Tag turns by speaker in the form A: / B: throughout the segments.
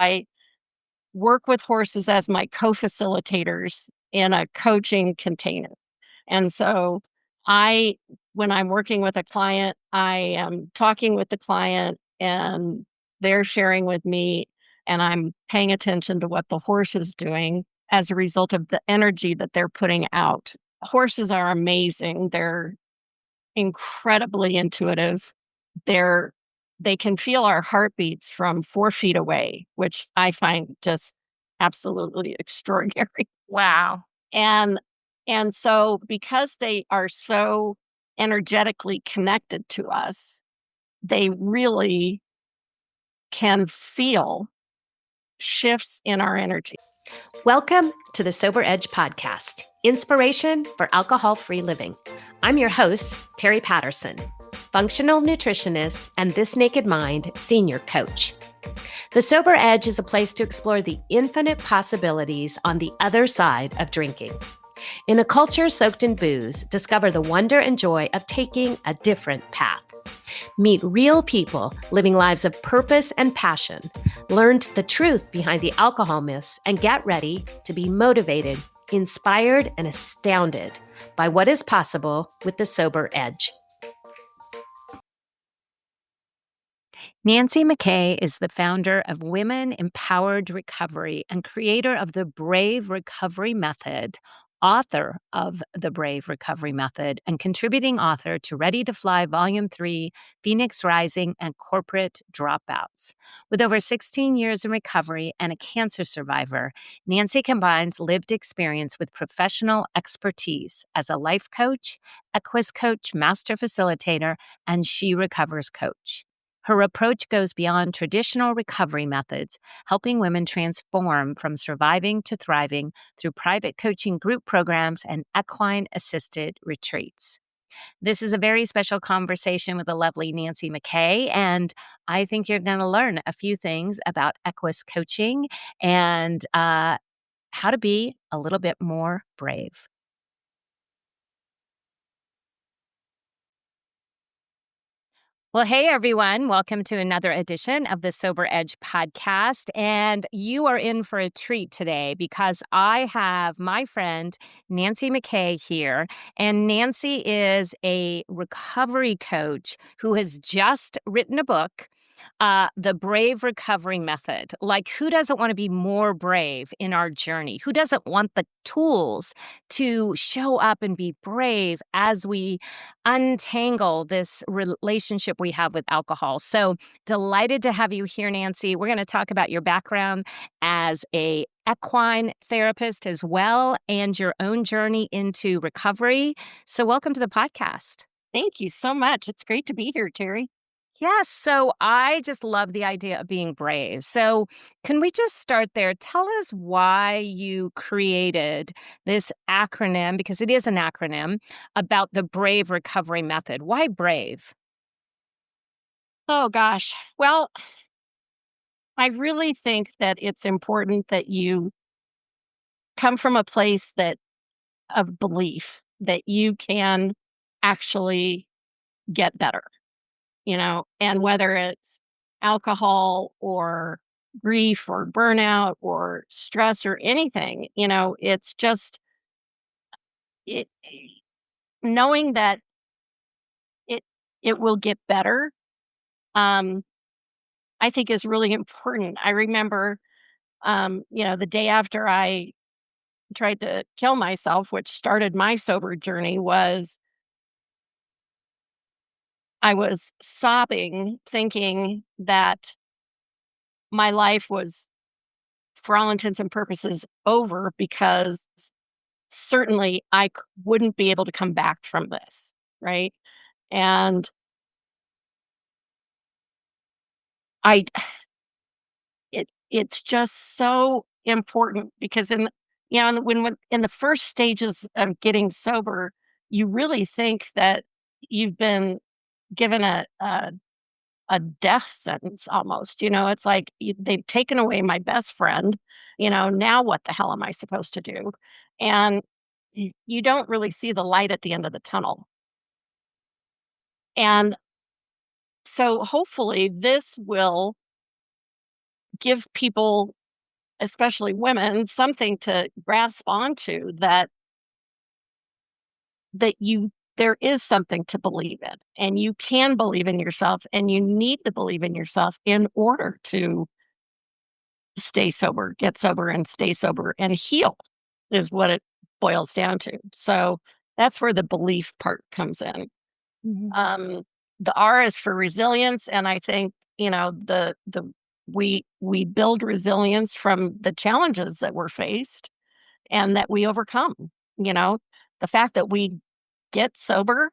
A: I work with horses as my co-facilitators in a coaching container. And so I, when I'm working with a client, I am talking with the client and they're sharing with me, and I'm paying attention to what the horse is doing as a result of the energy that they're putting out. Horses are amazing. They're incredibly intuitive. They're they can feel our heartbeats from 4 feet away, which I find just absolutely extraordinary.
B: Wow.
A: And and so because they are so energetically connected to us, they really can feel shifts in our energy.
B: Welcome to the Sober Edge podcast, inspiration for alcohol-free living. I'm your host, Teri Patterson, functional nutritionist and This Naked Mind senior coach. The Sober Edge is a place to explore the infinite possibilities on the other side of drinking. In a culture soaked in booze, discover the wonder and joy of taking a different path. Meet real people living lives of purpose and passion. Learn the truth behind the alcohol myths and get ready to be motivated, inspired, and astounded by what is possible with the Sober Edge. Nancy McKay is the founder of Women Empowered Recovery and creator of the Brave Recovery Method, author of the Brave Recovery Method, and contributing author to Ready to Fly Volume 3, Phoenix Rising, and Corporate Dropouts. With over 16 years in recovery and a cancer survivor, Nancy combines lived experience with professional expertise as a life coach, Equus Coach, master facilitator, and She Recovers coach. Her approach goes beyond traditional recovery methods, helping women transform from surviving to thriving through private coaching group programs and equine-assisted retreats. This is a very special conversation with the lovely Nancy McKay, and I think you're going to learn a few things about Equus coaching and how to be a little bit more brave. Well, hey, everyone. Welcome to another edition of the Sober Edge podcast. And you are in for a treat today because I have my friend Nancy McKay here. And Nancy is a recovery coach who has just written a book, The Brave Recovery Method. Like, who doesn't want to be more brave in our journey? Who doesn't want the tools to show up and be brave as we untangle this relationship we have with alcohol? So delighted to have you here, Nancy. We're going to talk about your background as a equine therapist as well and your own journey into recovery. So welcome to the podcast.
A: Thank you so much. It's great to be here, Teri.
B: Yes. So I just love the idea of being brave. So can we just start there? Tell us why you created this acronym, because it is an acronym, about the Brave Recovery Method. Why brave?
A: Oh, gosh. Well, I really think that it's important that you come from a place of belief that you can actually get better, and whether it's alcohol or grief or burnout or stress or anything, it's just it knowing that it it will get better, um, I think is really important. I remember, the day after I tried to kill myself, which started my sober journey, was I was sobbing, thinking that my life was, for all intents and purposes, over because certainly wouldn't be able to come back from this, right? And I, it's just so important because when in the first stages of getting sober, you really think that you've been given a death sentence almost. It's like they've taken away my best friend. Now what the hell am I supposed to do? And you don't really see the light at the end of the tunnel. And so hopefully this will give people, especially women, something to grasp onto, that you there is something to believe in, and you can believe in yourself, and you need to believe in yourself in order to stay sober, get sober and stay sober and heal, is what it boils down to. So that's where the belief part comes in.
B: Mhm.
A: Um, the R is for resilience, and I think, the we build resilience from the challenges that we're faced and that we overcome. You know, the fact that we get sober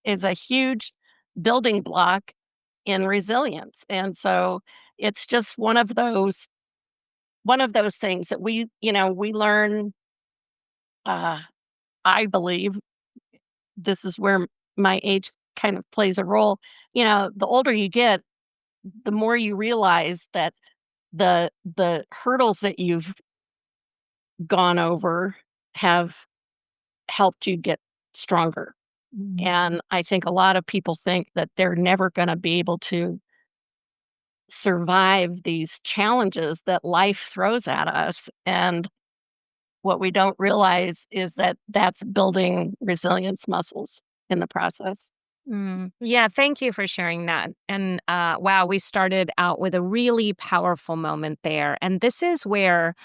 A: is a huge building block in resilience. And so it's just one of those things that we learn. uh I believe this is where my age kind of plays a role. The older you get, the more you realize that the hurdles that you've gone over have helped you get stronger.
B: Mhm.
A: And I think a lot of people think that they're never going to be able to survive these challenges that life throws at us. And what we don't realize is that that's building resilience muscles in the process.
B: Yeah, thank you for sharing that. And wow, we started out with a really powerful moment there. And this is where,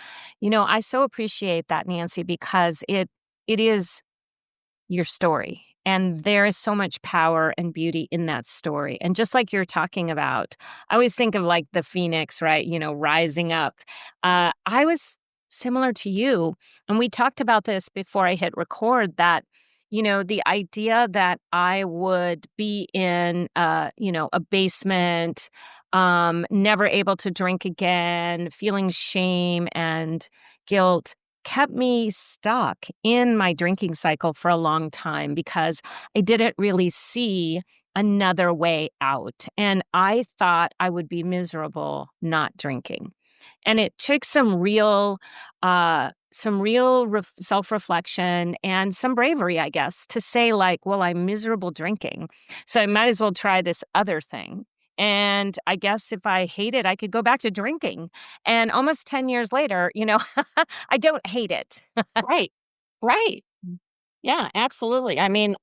B: I so appreciate that, Nancy, because it is your story. And there is so much power and beauty in that story. And just like you're talking about, I always think of like the phoenix, right? Rising up. I was similar to you. And we talked about this before I hit record that, the idea that I would be in, a basement, never able to drink again, feeling shame and guilt kept me stuck in my drinking cycle for a long time because I didn't really see another way out. And I thought I would be miserable not drinking. And it took some real self-reflection and some bravery, I guess, to say like, well, I'm miserable drinking. So I might as well try this other thing. And I guess if I hate it, I could go back to drinking. And almost 10 years later, I don't hate it.
A: Right. Right. Yeah, absolutely. I mean,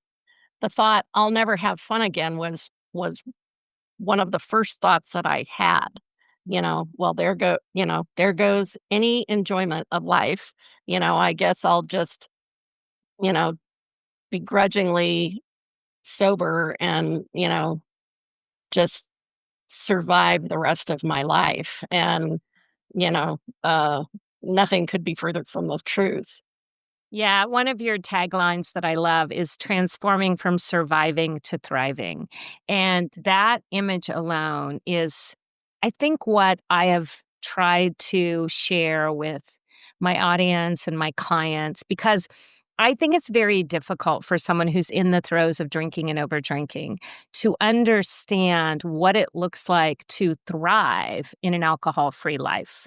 A: the thought I'll never have fun again was one of the first thoughts that I had. Well, there goes any enjoyment of life. I guess I'll just, you know, begrudgingly sober and, just survive the rest of my life. And, you know, uh nothing could be further from the truth.
B: Yeah, one of your taglines that I love is transforming from surviving to thriving. And that image alone is, I think, what I have tried to share with my audience and my clients because I think it's very difficult for someone who's in the throes of drinking and over drinking to understand what it looks like to thrive in an alcohol free life.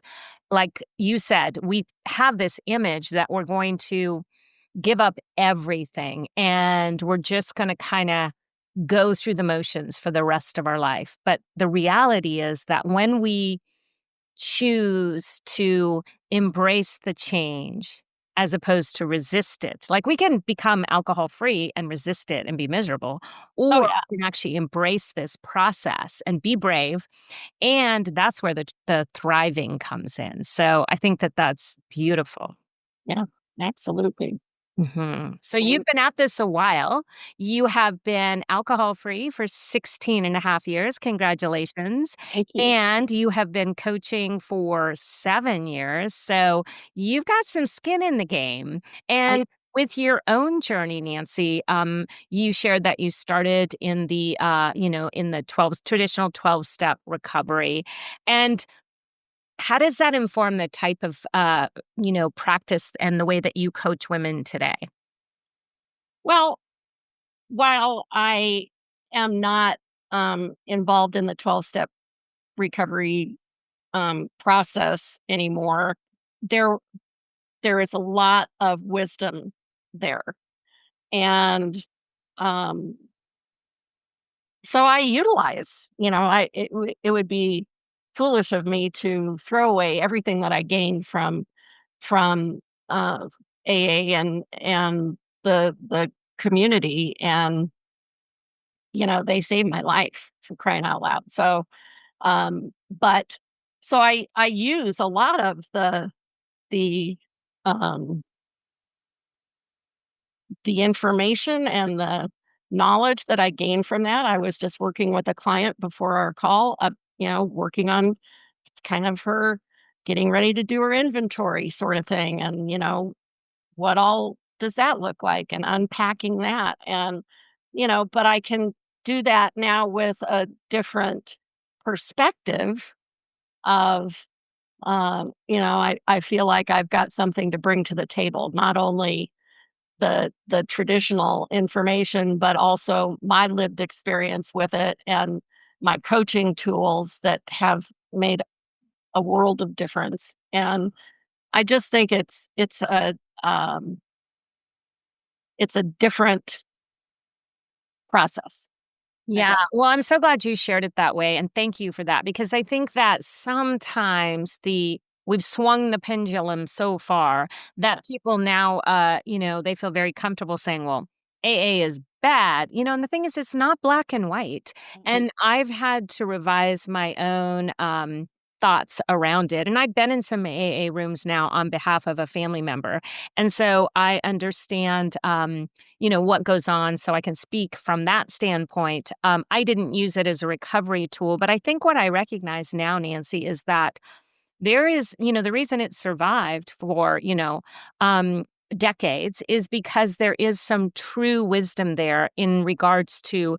B: Like you said, we have this image that we're going to give up everything and we're just going to kind of go through the motions for the rest of our life. But the reality is that when we choose to embrace the change as opposed to resist it, like we can become alcohol free and resist it and be miserable,
A: Oh
B: or
A: yeah.
B: we can actually embrace this process and be brave. And that's where the thriving comes in. So I think that that's beautiful.
A: Yeah. Absolutely.
B: So you've been at this a while. You have been alcohol free for 16 and a half years. Congratulations.
A: Thank you.
B: And you have been coaching for 7 years. So you've got some skin in the game.
A: I
B: And with your own journey, Nancy, you shared that you started in the 12 traditional 12-step recovery. And how does that inform the type of, practice and the way that you coach women today?
A: Well, while I am not involved in the 12-step recovery process anymore, there there is a lot of wisdom there. And um so I utilize, it would be foolish of me to throw away everything that I gained from AA and the community, and they saved my life, for crying out loud. So, but so I use a lot of the um the information and the knowledge that I gained from that. I was just working with a client before our call, working on kind of her getting ready to do her inventory sort of thing. And, what all does that look like, and unpacking that. And, but I can do that now with a different perspective of, I feel like I've got something to bring to the table, not only the traditional information, but also my lived experience with it and my coaching tools that have made a world of difference. And I just think um, it's a different process, I
B: Yeah.
A: guess.
B: Well, I'm so glad you shared it that way. And thank you for that because I think that sometimes we've swung the pendulum so far that people now, they feel very comfortable saying, well, AA is bad, and the thing is, it's not black and white.
A: Mhm.
B: And I've had to revise my own, thoughts around it. And I've been in some AA rooms now on behalf of a family member. And so I understand, what goes on so I can speak from that standpoint. I didn't use it as a recovery tool, but I think what I recognize now, Nancy, is that there is, the reason it survived for, decades is because there is some true wisdom there in regards to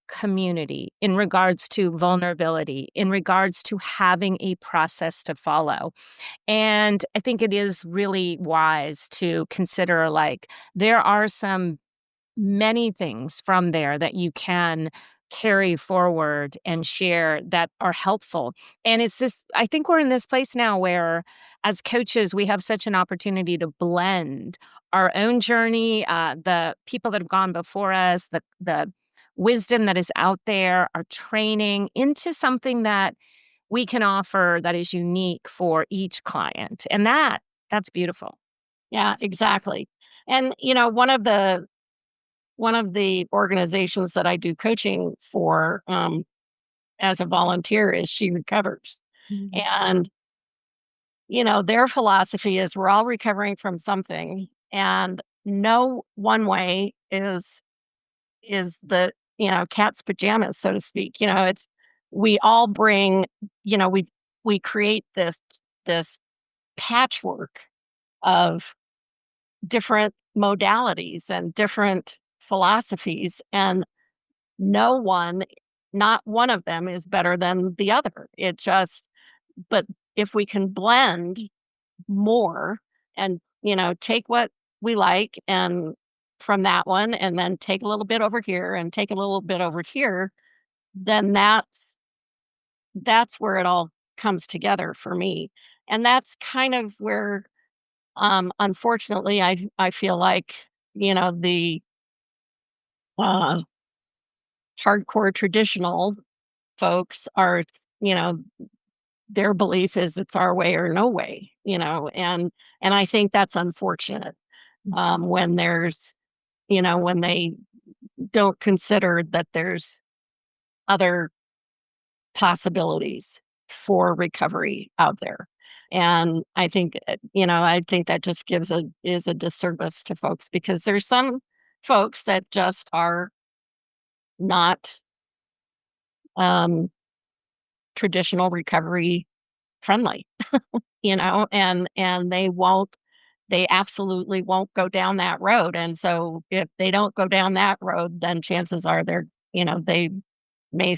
B: community, in regards to vulnerability, in regards to having a process to follow. And I think it is really wise to consider like there are some many things from there that you can carry forward and share that are helpful. And it's this I think we're in this place now where as coaches we have such an opportunity to blend our own journey, the people that have gone before us, the wisdom that is out there, our training into something that we can offer that is unique for each client. And that's beautiful.
A: Yeah, exactly. And one of the organizations that I do coaching for, as a volunteer, is She Recovers.
B: Mhm.
A: And their philosophy is we're all recovering from something, and no one way is the, cat's pajamas, so to speak. It's we all bring, we create this patchwork of different modalities and different philosophies, and no one not one of them is better than the other. It just but if we can blend more and, take what we like and from that one, and then take a little bit over here and take a little bit over here, then that's where it all comes together for me. And that's kind of where, unfortunately, I feel like, the uh, hardcore traditional folks are, you know, their belief is it's our way or no way, and I think that's unfortunate, when when they don't consider that there's other possibilities for recovery out there. And I think that just is a disservice to folks, because there's some folks that just are not, um, traditional recovery friendly, and they absolutely won't go down that road. And so if they don't go down that road, then chances are they may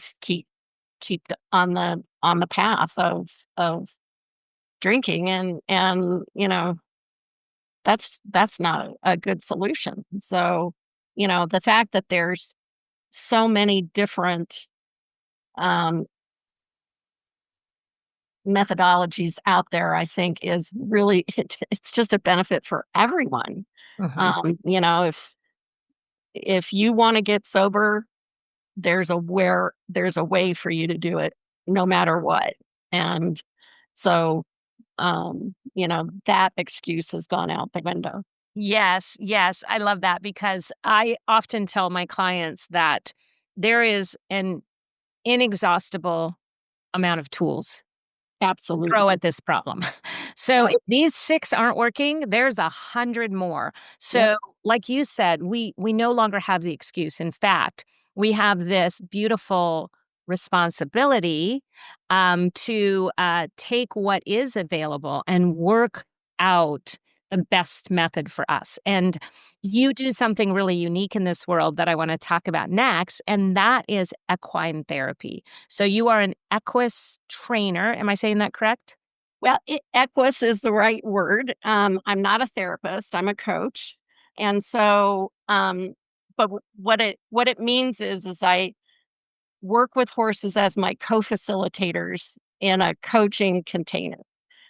A: keep on the path of drinking, and that's not a good solution. So, the fact that there's so many different, um, methodologies out there, I think is really it's just a benefit for everyone.
B: Mhm.
A: If you wanna get sober, there's a way for you to do it no matter what. And so, that excuse has gone out the window.
B: Yes, yes, I love that because I often tell my clients that there is an inexhaustible amount of tools to throw
A: Absolutely.
B: at this problem. So
A: Right.
B: if these 6 aren't working, there's 100 more.
A: Yep.
B: So like you said, we no longer have the excuse. In fact, we have this beautiful responsibility, to, take what is available and work out the best method for us. And you do something really unique in this world that I wanna talk about next, and that is equine therapy. So you are an Equus trainer. Am I saying that correct?
A: Well, Equus is the right word. I'm not a therapist. I'm a coach, and so, but what it means is I work with horses as my co-facilitators in a coaching container.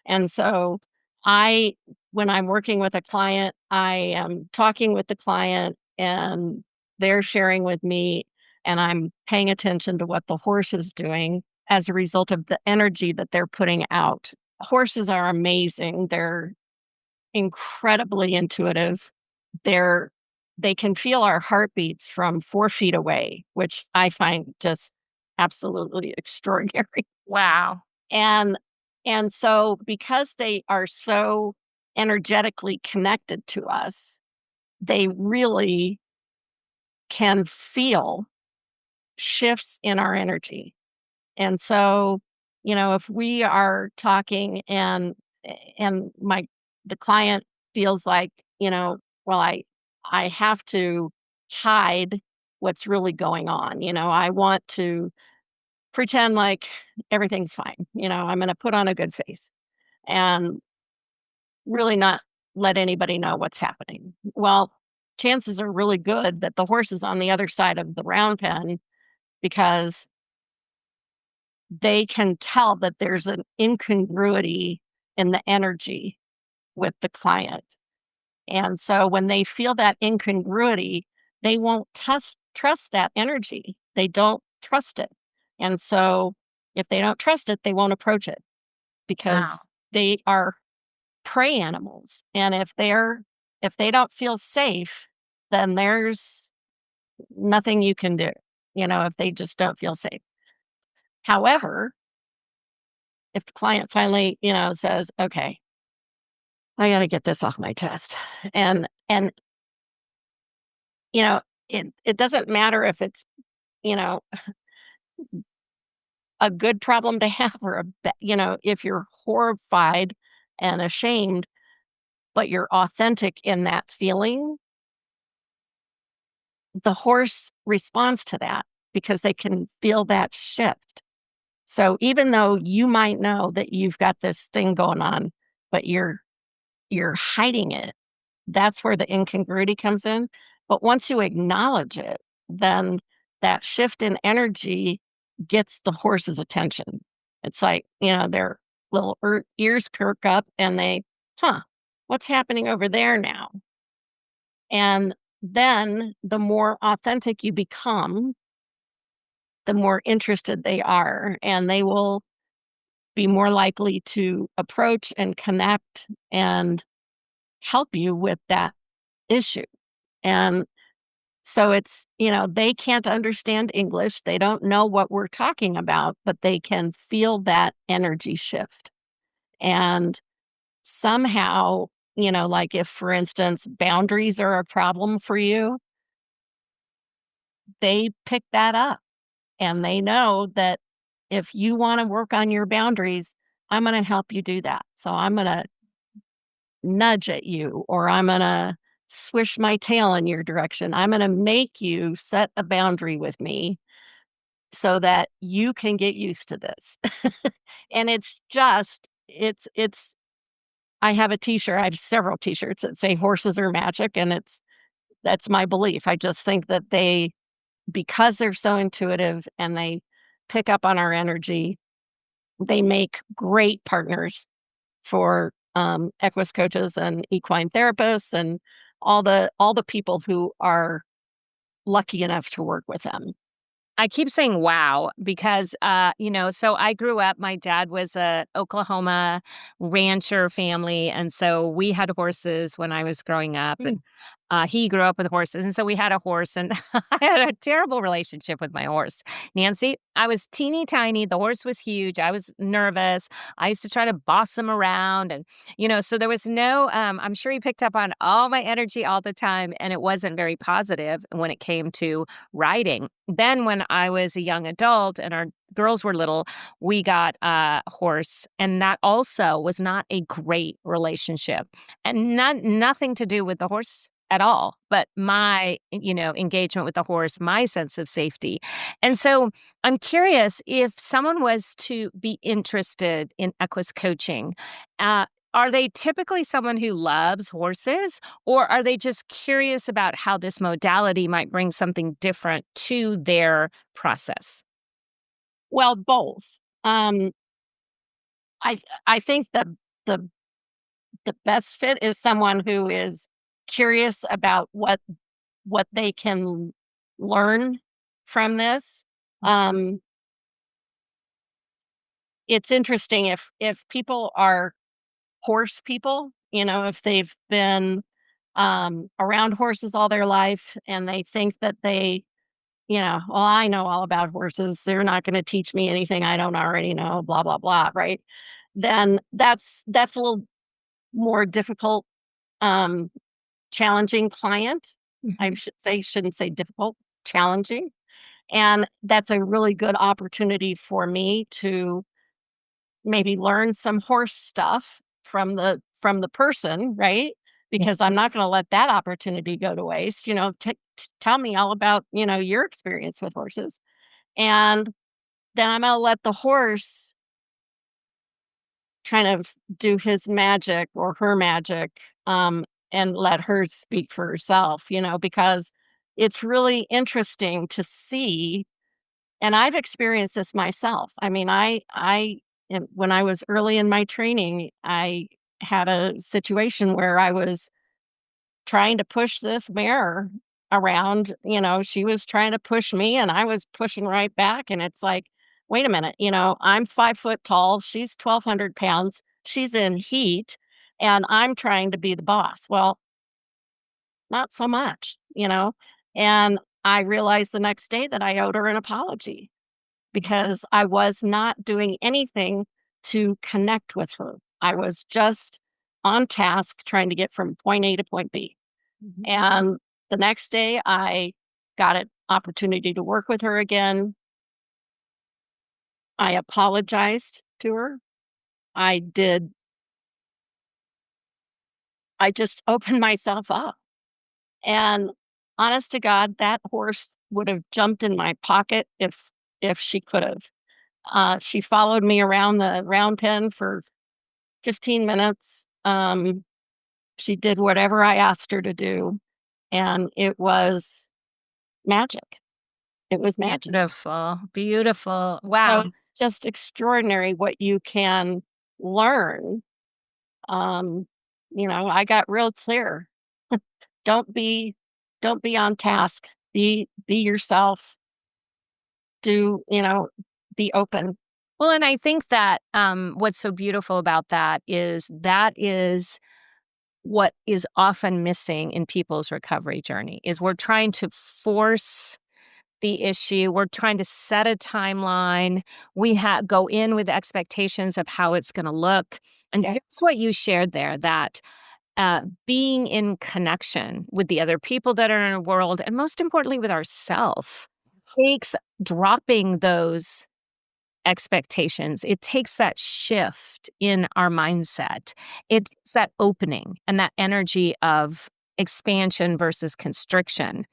A: And so I when I'm working with a client, I am talking with the client and they're sharing with me and I'm paying attention to what the horse is doing as a result of the energy that they're putting out. Horses are amazing. They're incredibly intuitive. They're they can feel our heartbeats from 4 feet away, which I find just absolutely extraordinary.
B: Wow.
A: And and so because they are so energetically connected to us, they really can feel shifts in our energy. And so, if we are talking and my the client feels like, well, I have to hide what's really going on. I want to pretend like everything's fine. I'm going to put on a good face and really not let anybody know what's happening. Well, chances are really good that the horse is on the other side of the round pen because they can tell that there's an incongruity in the energy with the client. And so when they feel that incongruity, they won't trust that energy. They don't trust it. And so if they don't trust it, they won't approach it
B: Wow.
A: because they are prey animals. And if they don't feel safe, then there's nothing you can do, if they just don't feel safe. However, if the client finally, says, "Okay, I gotta get this off my chest." And, you know, it doesn't matter if it's, you know, a good problem to have or if you're horrified and ashamed, but you're authentic in that feeling, the horse responds to that because they can feel that shift. So even though you might know that you've got this thing going on, but you're hiding it. That's where the incongruity comes in. But once you acknowledge it, then that shift in energy gets the horse's attention. It's like, their little ears perk up and huh, what's happening over there now? And then the more authentic you become, the more interested they are, and they will be more likely to approach and connect and help you with that issue. And so they can't understand English. They don't know what we're talking about, but they can feel that energy shift. And somehow, like if, for instance, boundaries are a problem for you, they pick that up and they know that if you want to work on your boundaries, I'm going to help you do that. So I'm going to nudge at you, or I'm going to swish my tail in your direction. I'm going to make you set a boundary with me so that you can get used to this. And I have a t-shirt. I have several t-shirts that say horses are magic. And that's my belief. I just think that because they're so intuitive and they pick up on our energy, they make great partners for Equus coaches and equine therapists and all the people who are lucky enough to work with them.
B: I keep saying wow because, so I grew up, my dad was a Oklahoma rancher family, and so we had horses when I was growing up,
A: Mm.
B: and, he grew up with horses, and so we had a horse, and I had a terrible relationship with my horse, Nancy. I was teeny tiny, the horse was huge, I was nervous, I used to try to boss him around, and, so there was no, I'm sure he picked up on all my energy all the time, and it wasn't very positive when it came to riding. Then when I was a young adult and our girls were little, we got a horse, and that also was not a great relationship, and nothing to do with the horse at all, but my, engagement with the horse, my sense of safety. And so I'm curious if someone was to be interested in Equus coaching, uh, are they typically someone who loves horses, or are they just curious about how this modality might bring something different to their process?
A: Well, both. I think the the best fit is someone who is curious about what they can learn from this. Um, it's interesting if people are horse people, if they've been around horses all their life and they think that well, I know all about horses. They're not going to teach me anything I don't already know, blah, blah, blah, right? Then that's a little more difficult, um, challenging client. I
B: Mhm.
A: should say, shouldn't say difficult, challenging. And that's a really good opportunity for me to maybe learn some horse stuff from the person, right?
B: Yeah.
A: Because I'm not going to let that opportunity go to waste. Tell me all about your experience with horses, and then I'm going to let the horse kind of do his magic or her magic, and let her speak for herself. Because it's really interesting to see, and I've experienced this myself. I mean, when I was early in my training, I had a situation where I was trying to push this mare around. She was trying to push me and I was pushing right back. And it's like, wait a minute, I'm 5 foot tall. She's 1,200 pounds. She's in heat and I'm trying to be the boss. Well, not so much, And I realized the next day that I owed her an apology because I was not doing anything to connect with her. I was just on task trying to get from point A to point B.
B: Mhm.
A: And the next day, I got an opportunity to work with her again. I apologized to her. I did, I just opened myself up. And honest to God, that horse would have jumped in my pocket if she could have. She followed me around the round pen for 15 minutes. She did whatever I asked her to do, and it was magic. It was magic.
B: Beautiful, beautiful.
A: So
B: Wow.
A: it's just extraordinary what you can learn. Um, I got real clear. Don't be don't be on task. Be yourself. Be open.
B: Well, and I think that, what's so beautiful about that is what is often missing in people's recovery journey, is we're trying to force the issue. We're trying to set a timeline. We go in with expectations of how it's gonna look, and
A: Yeah.
B: here's what you shared there, that, being in connection with the other people that are in our world, and most importantly with ourself, takes dropping those expectations. It takes that shift in our mindset. It's that opening and that energy of expansion versus constriction.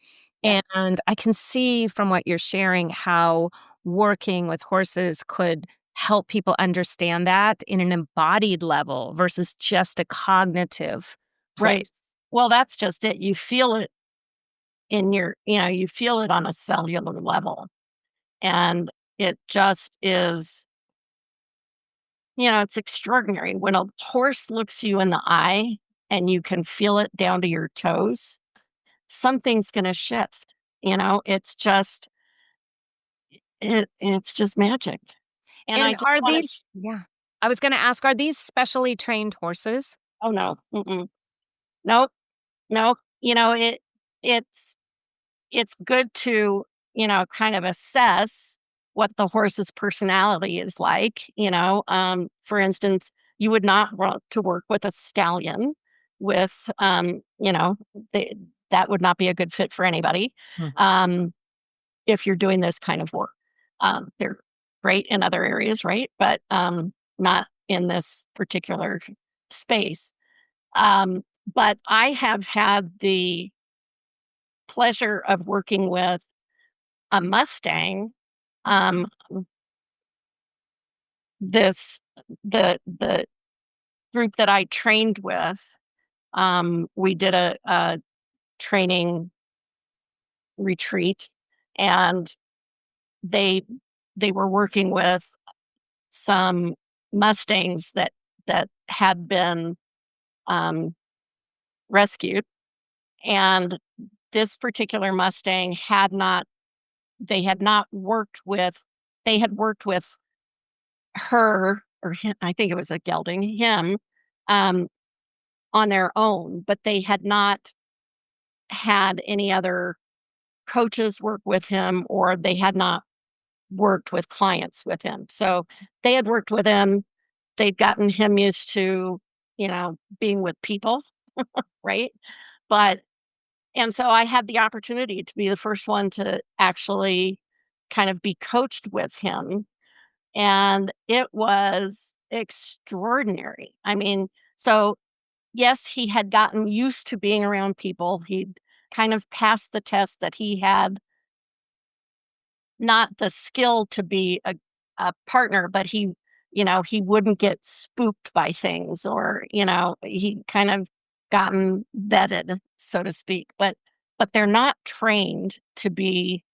A: Yeah.
B: And I can see from what you're sharing how working with horses could help people understand that in an embodied level versus just a cognitive
A: Right.
B: place.
A: Well, that's just it. You feel it you feel it on a cellular level. And it just is, it's extraordinary when a horse looks you in the eye and you can feel it down to your toes, something's going to shift. It's just, it's just magic, and I
B: And
A: just
B: are
A: wanna
B: these yeah. I was gonna ask, are these specially trained horses?
A: oh, no, mm-mm. Nope, nope. It's good to, kind of assess what the horse's personality is like, for instance, you would not want to work with a stallion with, the that would not be a good fit for anybody,
B: Mm.
A: um, if you're doing this kind of work. They're great in other areas, right? But, not in this particular space. Um, but I have had the pleasure of working with a Mustang. Um, this the group that I trained with, we did a training retreat, and they they were working with some Mustangs that had been um, rescued, and this particular Mustang had not they had not worked with they had worked with her or him, I think it was a gelding, him, um, on their own, but they had not had any other coaches work with him, or they had not worked with clients with him. So they had worked with him. They'd gotten him used to, being with people, right? But and so I had the opportunity to be the first one to actually kind of be coached with him, and it was extraordinary. I mean, so yes, he had gotten used to being around people. He'd kind of passed the test that he had not the skill to be a partner, but he wouldn't get spooked by things, or, he kind of gotten vetted, so to speak. But they're not trained to be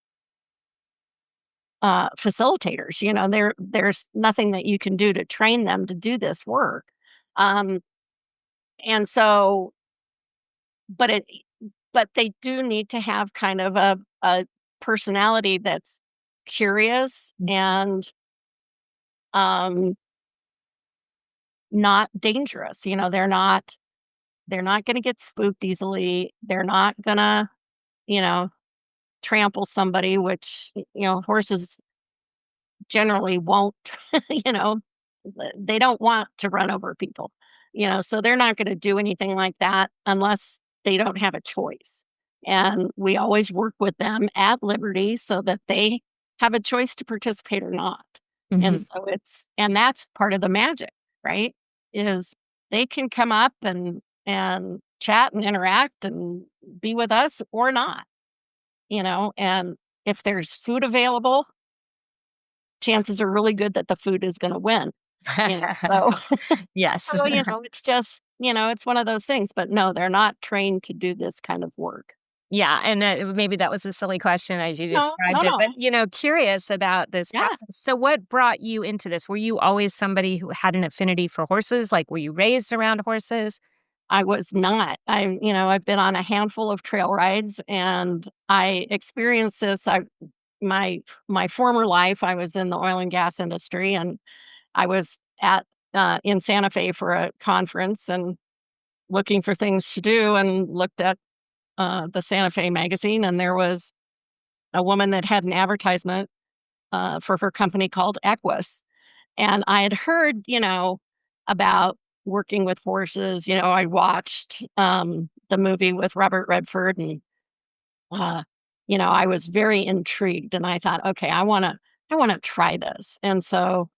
A: facilitators. There's nothing that you can do to train them to do this work. Um, and so, but it but they do need to have kind of a personality that's curious and um not dangerous. They're not going to get spooked easily. They're not going to, you know, trample somebody, which, horses generally won't, you know, they don't want to run over people, so they're not going to do anything like that unless they don't have a choice. And we always work with them at liberty so that they have a choice to participate or not. And
B: Mhm.
A: so and that's part of the magic, right? Is they can come up and chat and interact and be with us or not, and if there's food available, chances are really good that the food is gonna win, so
B: Yes.
A: it's just, it's one of those things, but no, they're not trained to do this kind of work.
B: Yeah, and, maybe that was a silly question as you
A: No, no,
B: described it,
A: no.
B: but, curious about this
A: Yeah,
B: process. So what brought you into this? Were you always somebody who had an affinity for horses? Like, were you raised around horses?
A: I was not. I've been on a handful of trail rides, and I experienced this. My former life, I was in the oil and gas industry, and I was in Santa Fe for a conference and looking for things to do, and looked at the Santa Fe magazine, and there was a woman that had an advertisement for her company called Equus. And I had heard, about working with horses. I watched the movie with Robert Redford, and uh, I was very intrigued, and I thought, okay, I want to try this. And so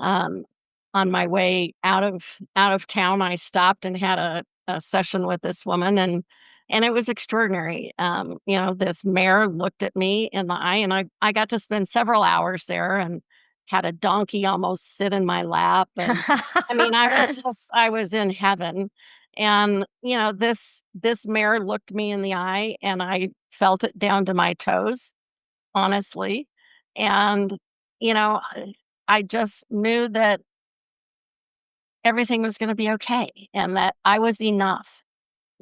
A: um, on my way out of town, I stopped and had a session with this woman, and it was extraordinary. This mare looked at me in the eye, and I got to spend several hours there, and had a donkey almost sit in my lap, and I mean, I was in heaven. And this mare looked me in the eye, and I felt it down to my toes, honestly. And I just knew that everything was gonna be okay, and that I was enough,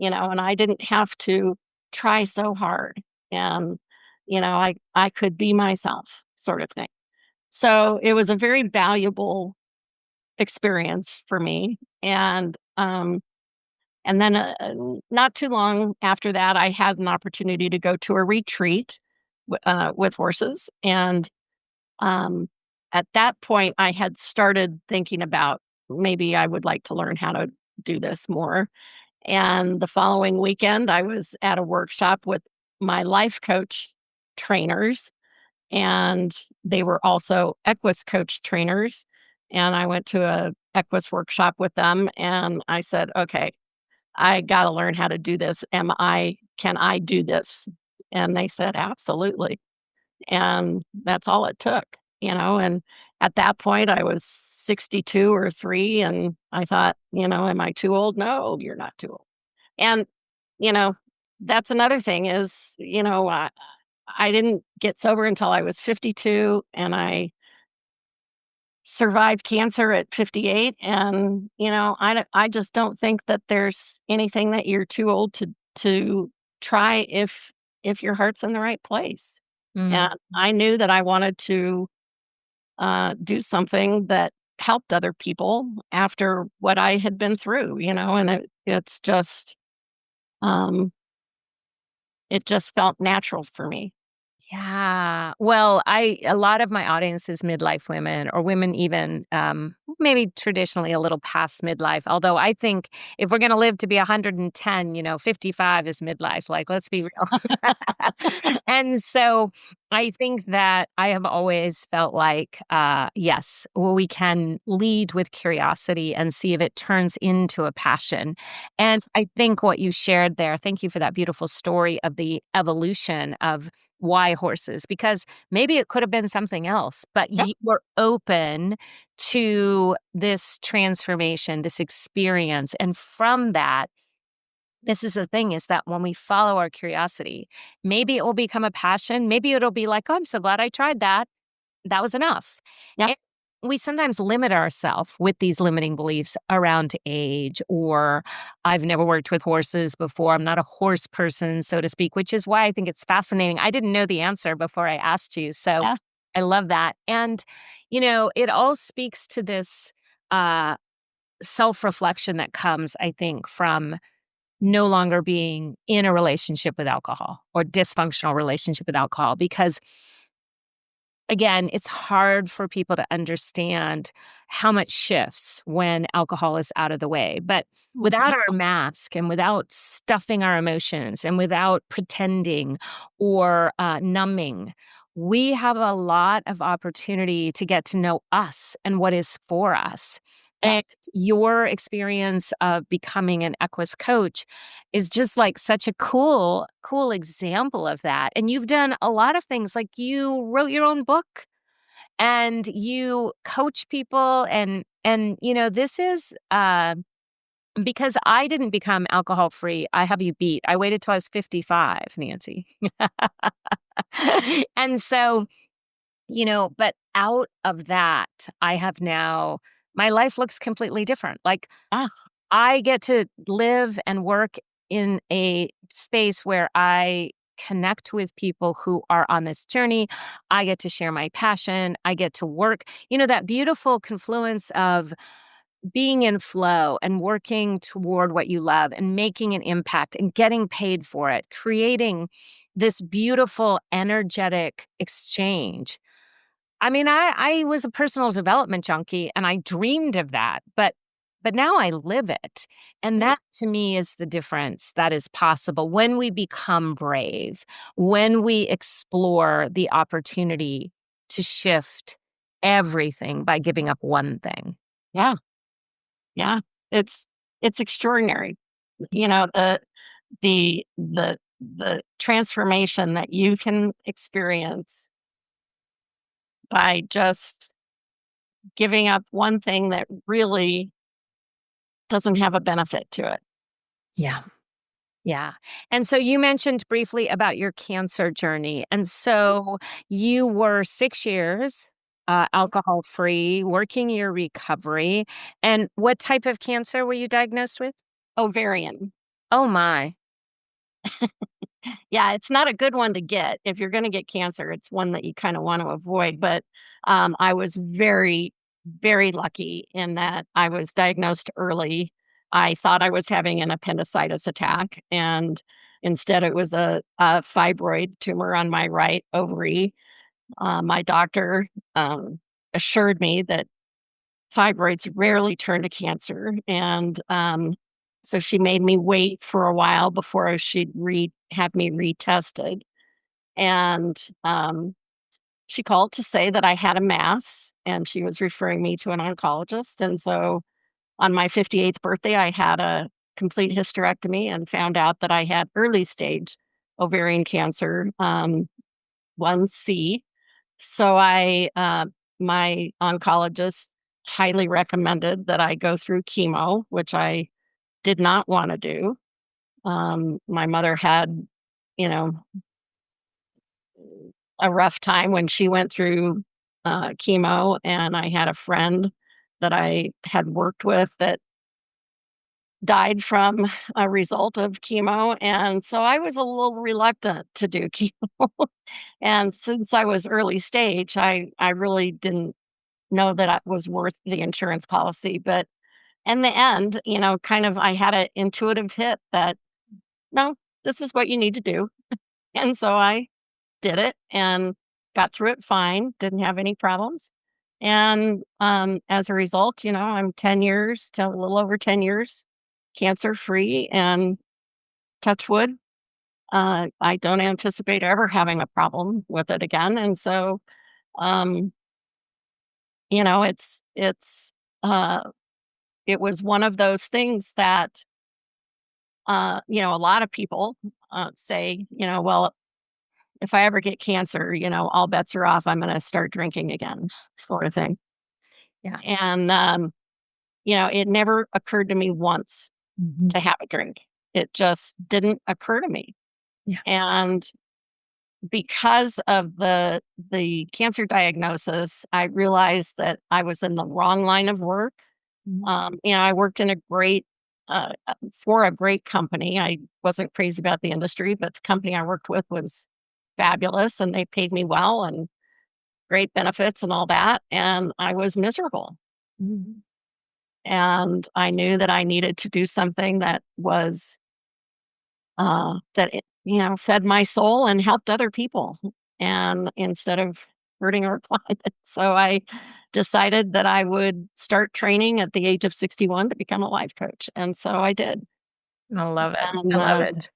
A: and I didn't have to try so hard, and, I could be myself. sort of thing. So it was a very valuable experience for me. And then not too long after that, I had an opportunity to go to a retreat with horses. And um, at that point, I had started thinking about maybe I would like to learn how to do this more. And the following weekend, I was at a workshop with my life coach trainers, and they were also Equus Coach trainers. And I went to a Equus workshop with them, and I said, "Okay, I got to learn how to do this. Can I do this?" And they said, "Absolutely." And that's all it took, and at that point I was 62 or 3, and I thought, "Am I too old?" No, you're not too old. And, you know, that's another thing is, I didn't get sober until I was 52, and I survived cancer at 58. And, I just don't think that there's anything that you're too old to try if your heart's in the right place.
B: Mm.
A: And I knew that I wanted to do something that helped other people after what I had been through, and um, it just felt natural for me.
B: Yeah. Well, a lot of my audience is midlife women or women even maybe traditionally a little past midlife. Although I think if we're going to live to be 110, 55 is midlife. Like, let's be real. And so I think that I have always felt like, yes, well, we can lead with curiosity and see if it turns into a passion. And I think what you shared there, thank you for that beautiful story of the evolution of why horses, because maybe it could have been something else, but
A: Yeah,
B: you were open to this transformation, this experience. And from that, this is the thing is that when we follow our curiosity, maybe it will become a passion. Maybe it'll be like, oh, I'm so glad I tried that. That was enough.
A: yeah,
B: And we sometimes limit ourselves with these limiting beliefs around age, or I've never worked with horses before. I'm not a horse person, so to speak, which is why I think it's fascinating. I didn't know the answer before I asked you. So
A: yeah,
B: I love that. And, it all speaks to this uh, self reflection that comes, I think, from no longer being in a relationship with alcohol or dysfunctional relationship with alcohol because again, it's hard for people to understand how much shifts when alcohol is out of the way. But without
A: mhm,
B: our mask and without stuffing our emotions and without pretending or numbing, we have a lot of opportunity to get to know us and what is for us.
A: yeah,
B: And your experience of becoming an Equus coach is just like such a cool example of that. And you've done a lot of things like you wrote your own book and you coach people and this is because I didn't become alcohol free. I have you beat. I waited till I was 55, Nancy. And so, but out of that, I have now my life looks completely different. Like
A: yeah,
B: I get to live and work in a space where I connect with people who are on this journey. I get to share my passion. I get to work, that beautiful confluence of being in flow and working toward what you love and making an impact and getting paid for it, creating this beautiful, energetic exchange. I mean, I was a personal development junkie and I dreamed of that, but now I live it. And
A: right,
B: that to me is the difference that is possible when we become brave, when we explore the opportunity to shift everything by giving up one thing.
A: yeah, yeah. It's it's extraordinary. The transformation that you can experience by just giving up one thing that really doesn't have a benefit to it.
B: Yeah. Yeah. And so you mentioned briefly about your cancer journey. And so you were 6 years alcohol free, working your recovery. And what type of cancer were you diagnosed with?
A: Ovarian.
B: Oh, my.
A: Yeah, it's not a good one to get. If you're gonna get cancer, it's one that you kinda wanna avoid, but, I was very, very lucky in that I was diagnosed early. I thought I was having an appendicitis attack, and instead it was a fibroid tumor on my right ovary. My doctor, assured me that fibroids rarely turn to cancer, and, so she made me wait for a while before she'd have me retested, and, she called to say that I had a mass, and she was referring me to an oncologist, and so on my 58th birthday, I had a complete hysterectomy and found out that I had early stage ovarian cancer, 1C. So my oncologist highly recommended that I go through chemo, which I did not wanna do. My mother had, you know, a rough time when she went through, chemo, and I had a friend that I had worked with that died from a result of chemo, and so I was a little reluctant to do chemo. And since I was early stage, I really didn't know that it was worth the insurance policy, but in the end, kind of I had an intuitive hit that, "No, this is what you need to do." And so I did it and got through it fine, didn't have any problems. And, as a result, I'm 10 years to a little over 10 years cancer free, and touch wood, I don't anticipate ever having a problem with it again. And so, um, it's, uh, it was one of those things that, a lot of people, say, well, if I ever get cancer, all bets are off. I'm going to start drinking again, sort of thing.
B: Yeah.
A: And, it never occurred to me once
B: Mhm.
A: to have a drink. It just didn't occur to me.
B: Yeah.
A: And because of the cancer diagnosis, I realized that I was in the wrong line of work.
B: Mhm.
A: I worked in a for a great company. I wasn't crazy about the industry, but the company I worked with was fabulous, and they paid me well and great benefits and all that. And I was miserable.
B: Mhm.
A: And I knew that I needed to do something that was, that it, fed my soul and helped other people. And instead of hurting our planet. So I decided that I would start training at the age of 61 to become a life coach. And so I did.
B: I love it. I
A: And,
B: love it.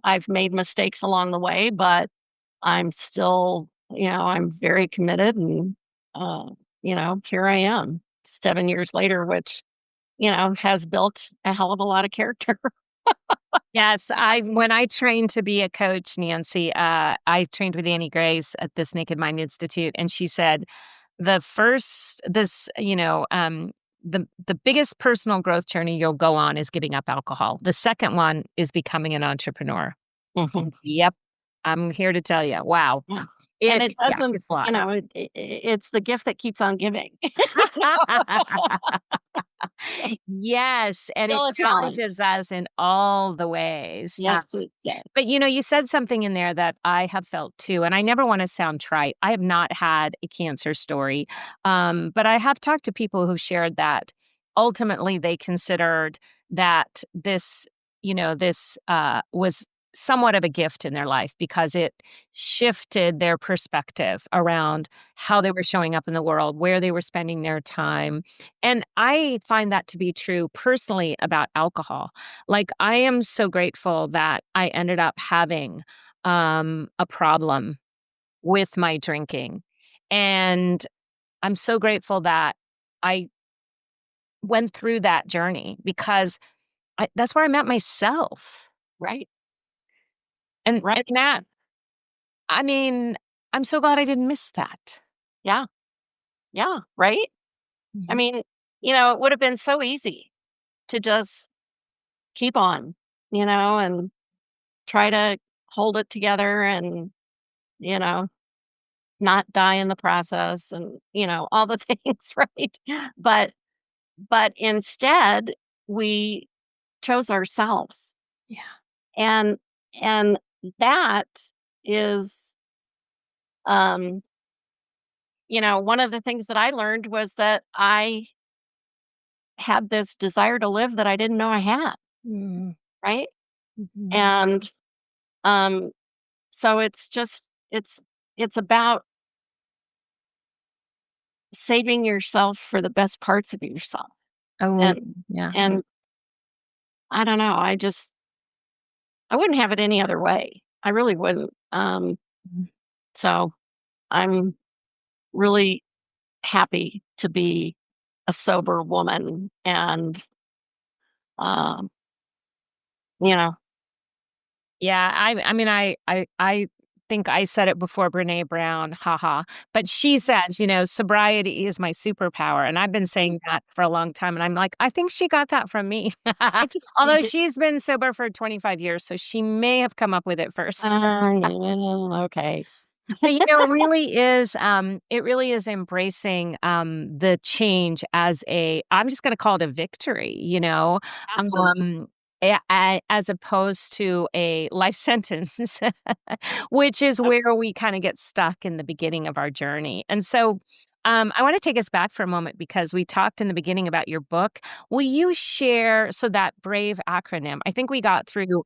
A: I've made mistakes along the way, but I'm still, I'm very committed, and, here I am 7 years later, which, has built a hell of a lot of character.
B: Yes, I when I trained to be a coach, Nancy, I trained with Annie Grace at this Naked Mind Institute, and she said the first this, the biggest personal growth journey you'll go on is giving up alcohol. The second one is becoming an entrepreneur.
A: Mhm.
B: Yep, I'm here to tell you. Wow,
A: Yeah. And it
B: yeah,
A: doesn't,
B: it's a lot.
A: it's the gift that keeps on giving.
B: Yes, and it
A: Still a challenge.
B: challenges us in all the ways.
A: Yes, it does.
B: But, you said something in there that I have felt too, and I never wanna sound trite. I have not had a cancer story, but I have talked to people who shared that ultimately they considered that this was somewhat of a gift in their life because it shifted their perspective around how they were showing up in the world, where they were spending their time, and I find that to be true personally about alcohol. Like, I am so grateful that I ended up having, a problem with my drinking, and I'm so grateful that I went through that journey because that's where I met myself,
A: Right,
B: and
A: right.
B: that I mean, I'm so glad I didn't miss that.
A: Yeah, yeah, right? I
B: Mhm.
A: mean, it would have been so easy to just keep on, and try to hold it together, and, you know, not die in the process, and, all the things, right? But instead, we chose ourselves.
B: Yeah.
A: And And that is, um, one of the things that I learned was that I had this desire to live that I didn't know I had,
B: Mm,
A: right?
B: mhm.
A: And um, so it's about saving yourself for the best parts of yourself.
B: Oh,
A: And
B: yeah.
A: and I don't know, I wouldn't have it any other way. I really wouldn't.
B: Mhm.
A: So I'm really happy to be a sober woman and um, you know,
B: Yeah, I mean, I think I said it before Brené Brown, haha, but she says, "Sobriety is my superpower," and I've been saying that for a long time, and I'm like, "I think she got that from me."
A: I think she
B: Although
A: did.
B: she's been sober for 25 years, so she may have come up with it first.
A: Yeah, okay.
B: But, it really is embracing, the change as I'm just gonna call it a victory,
A: Absolutely.
B: um, as opposed to a life sentence, which is where we kinda get stuck in the beginning of our journey. And so, I wanna take us back for a moment because we talked in the beginning about your book. Will you share that BRAVE acronym? I think we got through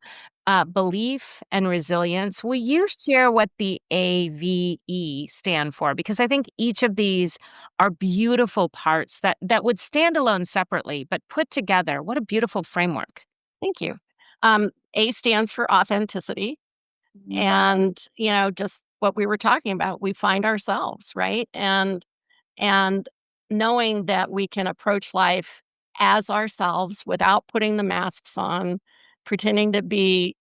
B: belief and resilience. Will you share what the AVE stand for? Because I think each of these are beautiful parts that would stand alone separately, but put together, what a beautiful framework.
A: Thank you. A stands for authenticity.
B: Mhm.
A: And, just what we were talking about, we find ourselves, right? And knowing that we can approach life as ourselves without putting the masks on, pretending to be,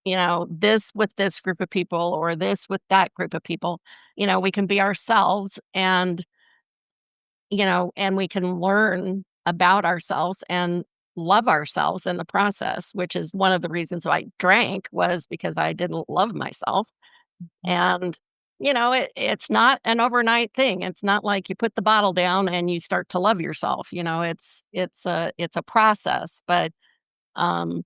A: this with this group of people or this with that group of people. We can be ourselves and we can learn about ourselves and love ourselves in the process, which is one of the reasons why I drank was because I didn't love myself. And, it's not an overnight thing. It's not like you put the bottle down and you start to love yourself. It's a process, um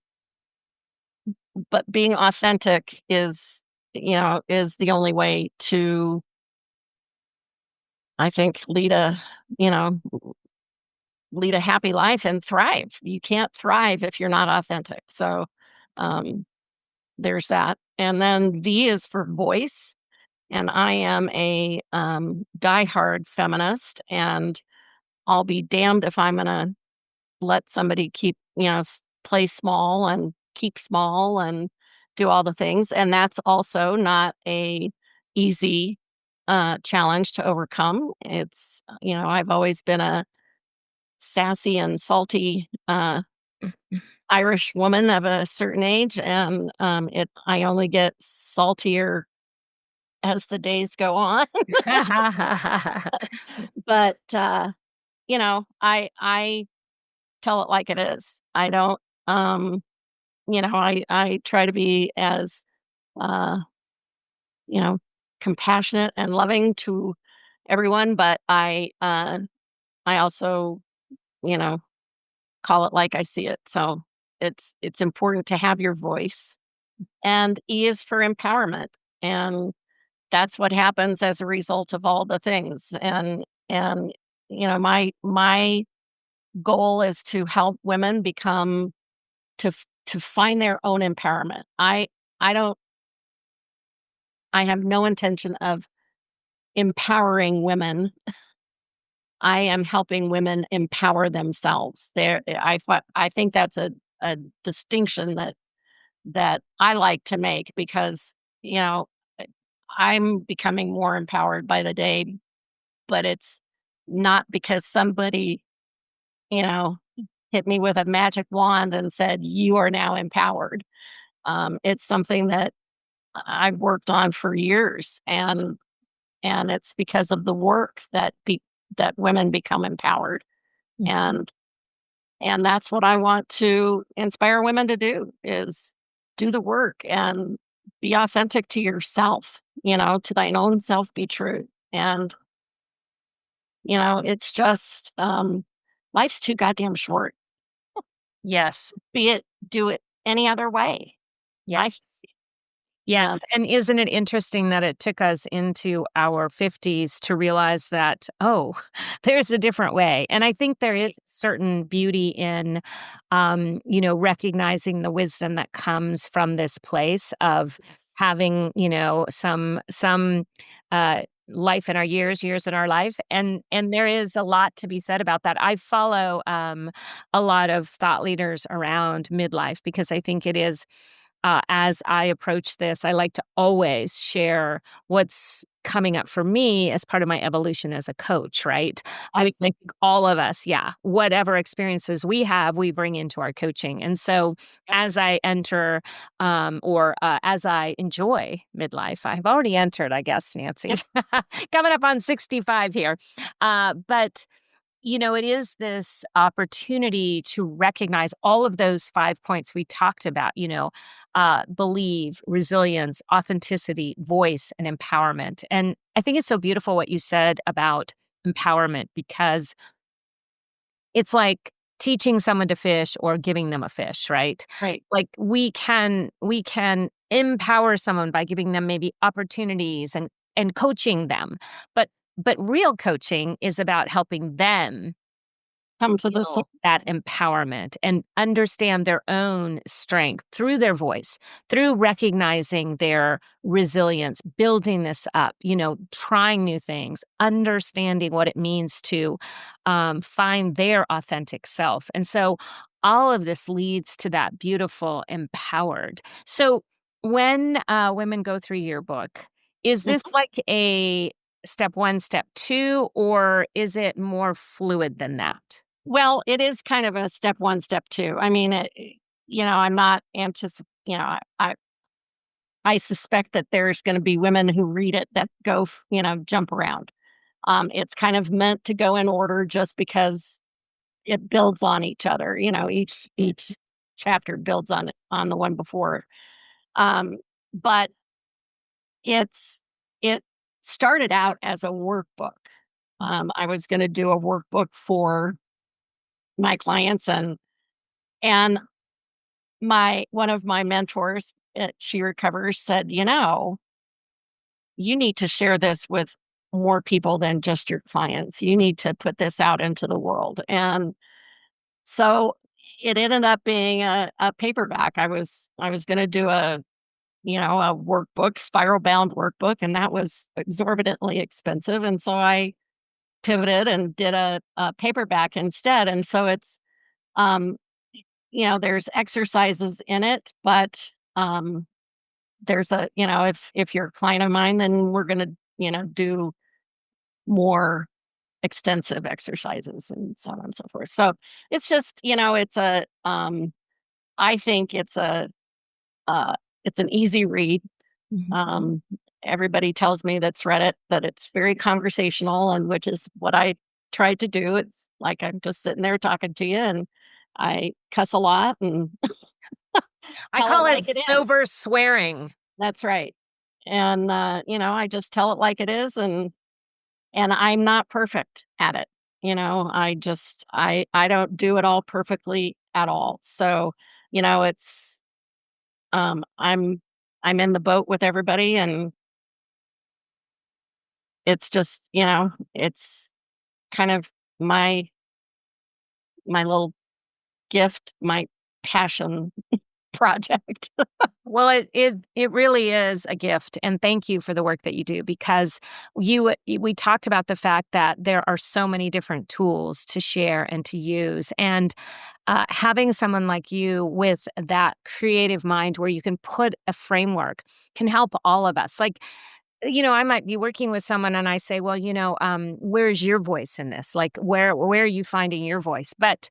A: but being authentic is the only way to, I think, you know, lead a happy life and thrive. You can't thrive if you're not authentic. So, um there's that. And then V is for voice. And I am a diehard feminist, and I'll be damned if I'm gonna let somebody keep, play small and keep small and do all the things. And that's also not a easy challenge to overcome. I've always been a sassy and salty Irish woman of a certain age, and I only get saltier as the days go on. But, I tell it like it is. I don't, I try to be as, uh, you know, compassionate and loving to everyone, but I also, you know, call it like I see it. So it's important to have your voice. And E is for empowerment. And that's what happens as a result of all the things. And my goal is to help women become to find their own empowerment. I don't I have no intention of empowering women. I am helping women empower themselves. I think that's a distinction that I like to make because, you know, eh, I'm becoming more empowered by the day, but it's not because somebody, you know, hit me with a magic wand and said, "You are now empowered." It's something that I've worked on for years, and it's because of the work that women become empowered, and and that's what I want to inspire women to do is do the work and be authentic to yourself, to thine own self be true. And it's just life's too goddamn short.
B: Yes.
A: Do it any other way.
B: Yeah.
A: Life Um,
B: Yes, and isn't it interesting that it took us into our 50s to realize that, oh, there's a different way, and I think there is certain beauty in, recognizing the wisdom that comes from this place of
A: yes.
B: having, some life in our years in our life, and there is a lot to be said about that. I follow, a lot of thought leaders around midlife because I think it is as I approach this, I like to always share what's coming up for me as part of my evolution as a coach, right? I mean, I
A: Absolutely.
B: think all of us, yeah, whatever experiences we have, we bring into our coaching. And so as I enter or as I enjoy midlife, I've already entered, I guess, Nancy, coming up on 65 here. But it is this opportunity to recognize all of those 5 points we talked about, believe, resilience, authenticity, voice, and empowerment. And I think it's so beautiful what you said about empowerment because it's like teaching someone to fish or giving them a fish, right?
A: Right.
B: Like we can empower someone by giving them maybe opportunities and coaching them. But real coaching is about helping them
A: Come to the
B: feel that empowerment and understand their own strength through their voice, through recognizing their resilience, building this up, trying new things, understanding what it means to find their authentic self. And so all of this leads to that beautiful empowered. So when women go through your book, is this like a step one, step two, or is it more fluid than that?
A: Well, it is kind of a step 1, step 2. I mean, I'm not I suspect that there's gonna be women who read it that go jump around. It's kind of meant to go in order just because it builds on each other, each chapter builds on the one before. Um, but it started out as a workbook. I was gonna do a workbook for my clients, and my one of my mentors at She Recovers said, you need to share this with more people than just your clients. You need to put this out into the world. And so it ended up being a paperback. I was going to do a workbook, spiral bound workbook, and that was exorbitantly expensive. And so I pivoted and did a paperback instead. And so um, there's exercises in it, but there's if you're a client of mine, then we're gonna, do more extensive exercises and so on and so forth. So it's just, I think uh, it's an easy read.
B: Mhm.
A: Um, Everybody tells me that's read it that it's very conversational, and which is what I tried to do. It's like I'm just sitting there talking to you, and I cuss a lot and
B: I
A: tell it
B: call it
A: like it is.
B: sober swearing.
A: That's right. And I just tell it like it is, and I'm not perfect at it. I don't do it all perfectly at all. So, it's um I'm I'm in the boat with everybody, and it's just, it's kind of my my little gift, my passion project.
B: Well, it really is a gift, and thank you for the work that you do because we talked about the fact that there are so many different tools to share and to use, and having someone like you with that creative mind where you can put a framework can help all of us. Like I might be working with someone and I say, well, where's your voice in this? Like, where are you finding your voice? But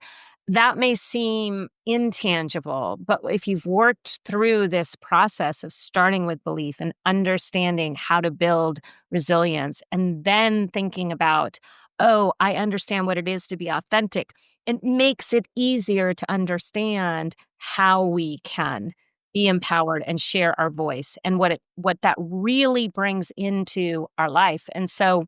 B: that may seem intangible, but if you've worked through this process of starting with belief and understanding how to build resilience and then thinking about, oh, I understand what it is to be authentic, it makes it easier to understand how we can be empowered and share our voice and what that really brings into our life. And so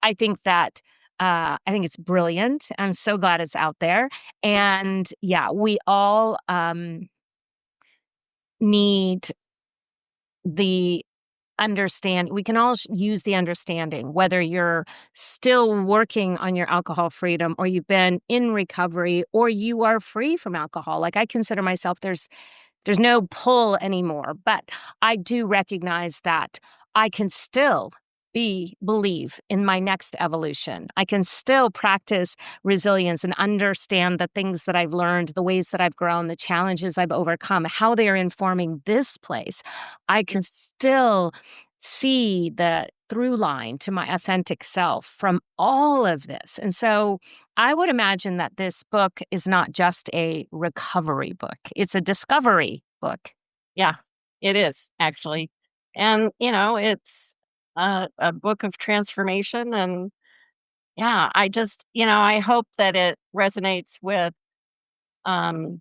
B: I think it's brilliant. I'm so glad it's out there. And yeah, we all need the we can all use the understanding, whether you're still working on your alcohol freedom or you've been in recovery or you are free from alcohol. Like I consider myself, there's no pull anymore, but I do recognize that I can still believe in my next evolution. I can still practice resilience and understand the things that I've learned, the ways that I've grown, the challenges I've overcome, how they are informing this place. I can still see the through line to my authentic self from all of this. And so I would imagine that this book is not just a recovery book, it's a discovery book.
A: Yeah, it is actually. And, it's a book of transformation. And yeah, I hope that it resonates with, um,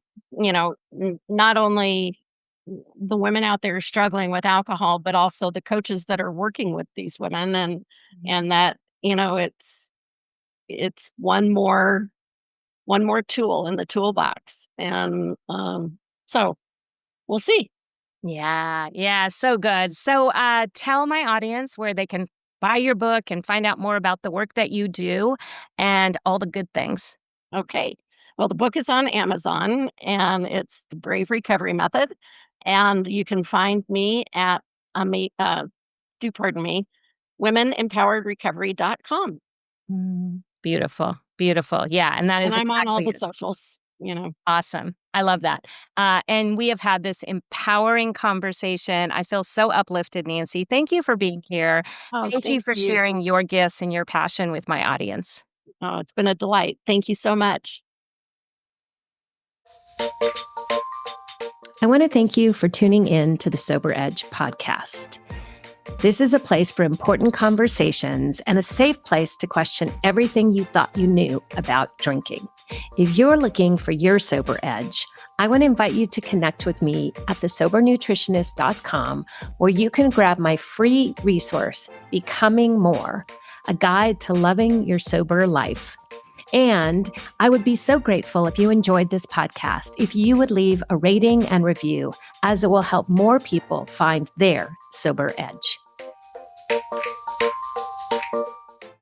A: not only the women out there struggling with alcohol, but also the coaches that are working with these women, and that, it's one more tool in the toolbox. And so we'll see.
B: Yeah, yeah, so good. So tell my audience where they can buy your book and find out more about the work that you do and all the good things.
A: Okay. Well, the book is on Amazon and it's The Brave Recovery Method. And you can find me at, do pardon me, womenempoweredrecovery.com.
B: Beautiful, beautiful. Yeah, and that
A: And
B: is
A: I'm on all
B: exactly
A: the
B: it.
A: socials.
B: Awesome. I love that. And we have had this empowering conversation. I feel so uplifted, Nancy. Thank you for being here.
A: Oh,
B: Thank you
A: thank
B: for
A: you.
B: sharing your gifts and your passion with my audience.
A: Oh, it's been a delight. Thank you so much.
B: I want to thank you for tuning in to the Sober Edge podcast. This is a place for important conversations and a safe place to question everything you thought you knew about drinking. If you're looking for your sober edge, I want to invite you to connect with me at thesobernutritionist.com, where you can grab my free resource, Becoming More, a guide to loving your sober life. And I would be so grateful if you enjoyed this podcast, if you would leave a rating and review, as it will help more people find their sober edge.